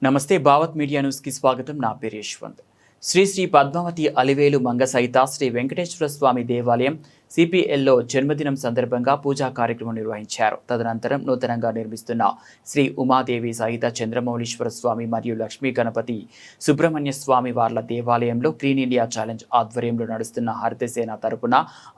నమస్తే Bhavat media news కి స్వాగతం. నా పేరు యశ్వంత్. శ్రీ శ్రీ పద్మావతి అలివేలు మంగ సహిత శ్రీ వెంకటేశ్వర స్వామి దేవాలయం సిపిఎల్లో జన్మదినం సందర్భంగా పూజా కార్యక్రమం నిర్వహించారు. తదనంతరం నూతనంగా నిర్మిస్తున్న శ్రీ ఉమాదేవి సహిత చంద్రమౌళీశ్వర స్వామి మరియు లక్ష్మీ గణపతి సుబ్రహ్మణ్య స్వామి వార్ల దేవాలయంలో క్లీన్ ఇండియా ఛాలెంజ్ ఆధ్వర్యంలో నడుస్తున్న హరితసేన తరపున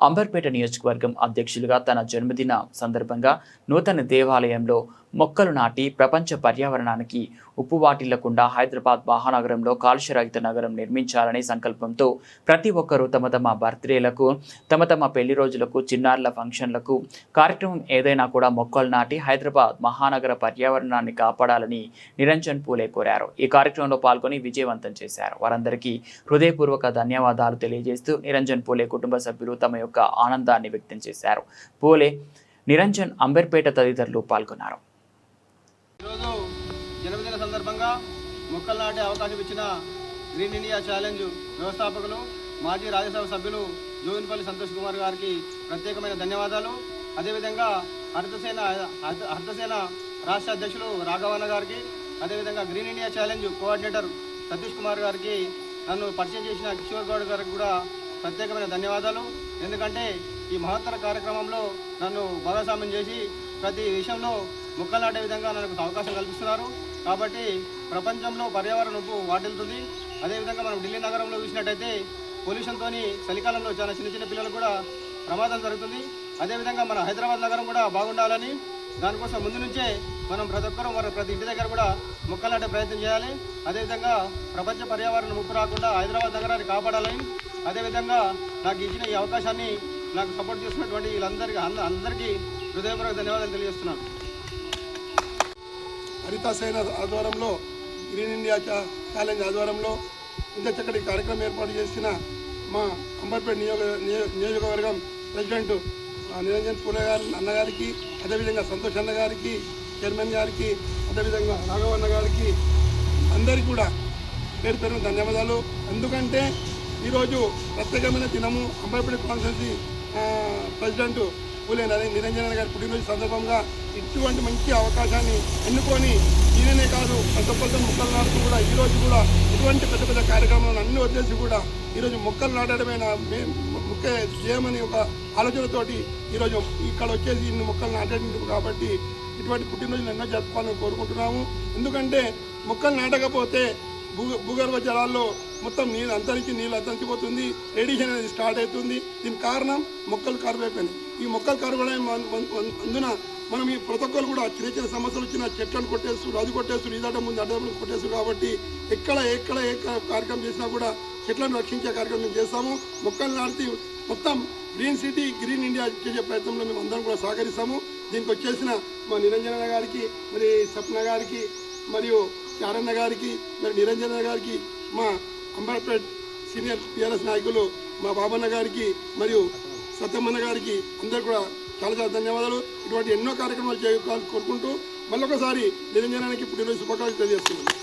అంబర్పేట నియోజకవర్గం అధ్యక్షులుగా తన జన్మదిన సందర్భంగా నూతన దేవాలయంలో మొక్కలు నాటి ప్రపంచ పర్యావరణానికి ఉప్పువాటిల్లకుండా హైదరాబాద్ మహానగరంలో కాలుష్యరహిత నగరం నిర్మించాలనే సంకల్పంతో ప్రతి ఒక్కరూ తమ తమ బర్త్డేలకు, తమ పెళ్లి రోజులకు, చిన్నారుల ఫంక్షన్లకు కార్యక్రమం ఏదైనా కూడా మొక్కలు నాటి హైదరాబాద్ మహానగర పర్యావరణాన్ని కాపాడాలని నిరంజన్ పూలే కోరారు. ఈ కార్యక్రమంలో పాల్గొని విజయవంతం చేశారు. వారందరికీ హృదయపూర్వక ధన్యవాదాలు తెలియజేస్తూ నిరంజన్ పూలే కుటుంబ సభ్యులు తమ యొక్క ఆనందాన్ని వ్యక్తం చేశారు. పూలే, నిరంజన్, అంబర్పేట తదితరులు పాల్గొన్నారు. ఈరోజు జన్మదిన సందర్భంగా మొక్కలు నాటే అవకాశం ఇచ్చిన గ్రీన్ ఇండియా ఛాలెంజ్ వ్యవస్థాపకులు, మాజీ రాజ్యసభ సభ్యులు జోగినపల్లి సంతోష్ కుమార్ గారికి ప్రత్యేకమైన ధన్యవాదాలు. అదేవిధంగా హరితసేన రాష్ట్ర అధ్యక్షులు రాఘవన్న గారికి, అదేవిధంగా green India challenge coordinator Satish Kumar గారికి, నన్ను పరిచయం చేసిన కిషోర్ గౌడ్ గారికి కూడా ప్రత్యేకమైన ధన్యవాదాలు. ఎందుకంటే ఈ మహత్తర కార్యక్రమంలో నన్ను భాగస్వామ్యం చేసి ప్రతి విషయంలో మొక్కలు నాటే విధంగా నాకు అవకాశం కల్పిస్తున్నారు. కాబట్టి ప్రపంచంలో పర్యావరణ ఉప్పు వాటిల్తుంది. అదేవిధంగా మనం ఢిల్లీ నగరంలో చూసినట్టయితే పొల్యూషన్తో చలికాలంలో చాలా చిన్న చిన్న పిల్లలకు కూడా ప్రమాదం జరుగుతుంది. అదేవిధంగా మన హైదరాబాద్ నగరం కూడా బాగుండాలని, దానికోసం ముందు నుంచే మనం ప్రతి ఒక్కరూ ప్రతి ఇంటి దగ్గర కూడా మొక్కలు నాటే ప్రయత్నం చేయాలి. అదేవిధంగా ప్రపంచ పర్యావరణ ముప్పు రాకుండా హైదరాబాద్ నగరాన్ని కాపాడాలని, అదేవిధంగా నాకు ఇచ్చిన ఈ అవకాశాన్ని నాకు సపోర్ట్ చేస్తున్నటువంటి వీళ్ళందరికీ హృదయపూర్వక ధన్యవాదాలు తెలియజేస్తున్నాను. హరితసేన ఆధ్వర్యంలో, గ్రీన్ ఇండియా ఛాలెంజ్ ఆధ్వర్యంలో ఇంత చక్కటి కార్యక్రమం ఏర్పాటు చేసిన మా అంబర్పేట నియోజకవర్గం ప్రెసిడెంట్ నిరంజన్ పూలే గారి అన్నగారికి, అదేవిధంగా సంతోష్ అన్న గారికి, చైర్మన్ గారికి, అదేవిధంగా రాఘవన్న గారికి, అందరికీ కూడా పేరు పేరున ధన్యవాదాలు. ఎందుకంటే ఈరోజు ప్రత్యేకమైన దినము. అంబర్పేట కాన్స్టిట్యున్సీ ప్రెసిడెంట్ పూలే నిరంజన్ గారి పుట్టినరోజు సందర్భంగా ఇటువంటి మంచి అవకాశాన్ని ఎన్నుకొని ఈయననే కాదు ప్రతి ఒక్కరితో మొక్కలు నాటుతూ కూడా ఈరోజు కూడా ఇటువంటి పెద్ద పెద్ద కార్యక్రమాలను అన్ని వదిలేసి కూడా ఈరోజు మొక్కలు నాటడమైన ముఖ్య చేయమని ఒక ఆలోచనతోటి ఈరోజు ఇక్కడ వచ్చేసి ఇన్ని మొక్కలు నాటేందుకు కాబట్టి ఇటువంటి పుట్టినరోజులు ఎన్నో జరుపుకోవాలని కోరుకుంటున్నాము. ఎందుకంటే మొక్కలు నాటకపోతే భూగర్భ జలాల్లో మొత్తం నీళ్ళు అంతరించిపోతుంది. రేడియేషన్ అనేది స్టార్ట్ అవుతుంది. దీనికి కారణం మొక్కలు కరువైపోయినాయి. ఈ మొక్కలు కరువడం అందున మనం ఈ ప్రతి ఒక్కరు కూడా చిన్న చిన్న సమస్యలు వచ్చిన చెట్లను కొట్టేస్తారు, అది కొట్టేస్తారు, ఇదట ముందు అడ్డ కొట్టేస్తారు. కాబట్టి ఎక్కడ ఏ కార్యక్రమం చేసినా కూడా చెట్లను రక్షించే కార్యక్రమం చేస్తాము. మొక్కలు నాటి మొత్తం గ్రీన్ సిటీ, గ్రీన్ ఇండియా చేసే ప్రయత్నంలో మేము అందరం కూడా సహకరిస్తాము. దీనికి వచ్చేసిన మా నిరంజన గారికి, మరి సప్న గారికి, మరియు చారన్న గారికి, మరి నిరంజన గారికి, మా అంబర్పేట్ సీనియర్ టీఆర్ఎస్ నాయకులు మా బాబన్న గారికి, మరియు సత్యమ్మన్న గారికి అందరు కూడా చాలా చాలా ధన్యవాదాలు. ఇటువంటి ఎన్నో కార్యక్రమాలు చేయాలని కోరుకుంటూ మళ్ళొకసారి నిరంజనానికి పుట్టినరోజు శుభాకాంక్షలు తెలియజేస్తున్నాను.